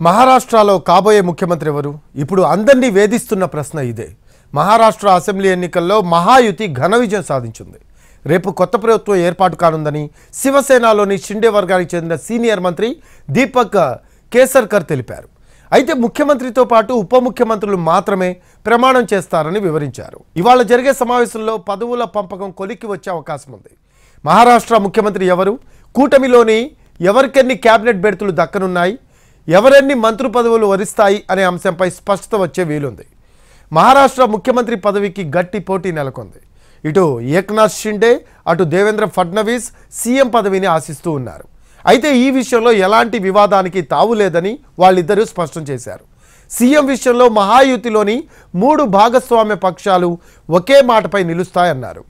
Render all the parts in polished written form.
మహారాష్ట్రలో కాబోయే ముఖ్యమంత్రి ఎవరు? ఇప్పుడు అందరినీ వేధిస్తున్న ప్రశ్న ఇదే. మహారాష్ట్ర అసెంబ్లీ ఎన్నికల్లో మహాయుతి ఘన విజయం సాధించింది. రేపు కొత్త ప్రభుత్వం ఏర్పాటు కానుందని శివసేనలోని షిండే వర్గానికి చెందిన సీనియర్ మంత్రి దీపక్ కేసర్కర్ తెలిపారు. అయితే ముఖ్యమంత్రితో పాటు ఉప ముఖ్యమంత్రులు మాత్రమే ప్రమాణం చేస్తారని వివరించారు. ఇవాళ జరిగే సమావేశంలో పదవుల పంపకం కొలిక్కి వచ్చే అవకాశం ఉంది. మహారాష్ట్ర ముఖ్యమంత్రి ఎవరు, కూటమిలోని ఎవరికెన్ని కేబినెట్ బెర్తులు దక్కనున్నాయి, ఎవరెన్ని మంత్రి పదవులు వరిస్తాయి అనే అంశంపై స్పష్టత వచ్చే వీలుంది. మహారాష్ట్ర ముఖ్యమంత్రి పదవికి గట్టి పోటీ నెలకొంది. ఇటు ఏక్నాథ్ షిండే, అటు దేవేంద్ర ఫడ్నవీస్ సీఎం పదవిని ఆశిస్తూ ఉన్నారు. అయితే ఈ విషయంలో ఎలాంటి వివాదానికి తావు లేదని వాళ్ళిద్దరూ స్పష్టం చేశారు. సీఎం విషయంలో మహాయుతిలోని 3 భాగస్వామ్య పక్షాలు ఒకే మాటపై నిలుస్తాయన్నారు.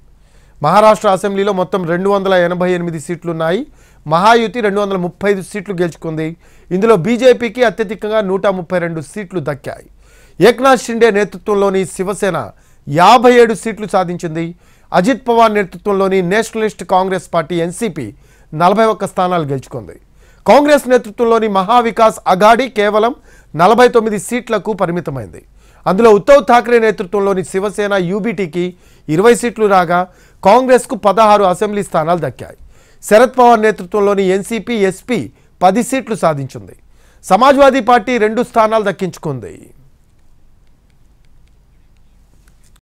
మహారాష్ట్ర అసెంబ్లీలో మొత్తం 288 సీట్లున్నాయి. మహాయుతి 235 సీట్లు గెలుచుకుంది. ఇందులో బీజేపీకి అత్యధికంగా 132 సీట్లు దక్కాయి. ఏక్నాథ్ షిండే నేతృత్వంలోని శివసేన 57 సీట్లు సాధించింది. అజిత్ పవార్ నేతృత్వంలోని నేషనలిస్ట్ కాంగ్రెస్ పార్టీ ఎన్సీపీ 41 స్థానాలు గెలుచుకుంది. కాంగ్రెస్ నేతృత్వంలోని మహావికాస్ అఘాడీ కేవలం 49 సీట్లకు పరిమితమైంది. అందులో ఉద్ధవ్ ఠాక్రే నేతృత్వంలోని శివసేన యూబీటీకి 20 సీట్లు రాగా కాంగ్రెస్కు 16 అసెంబ్లీ స్థానాలు దక్కాయి. శరద్ పవార్ నేతృత్వంలోని ఎన్సీపీ ఎస్పీ 10 సీట్లు సాధించింది. సమాజ్వాదీ పార్టీ 2 స్థానాలు దక్కించుకుంది.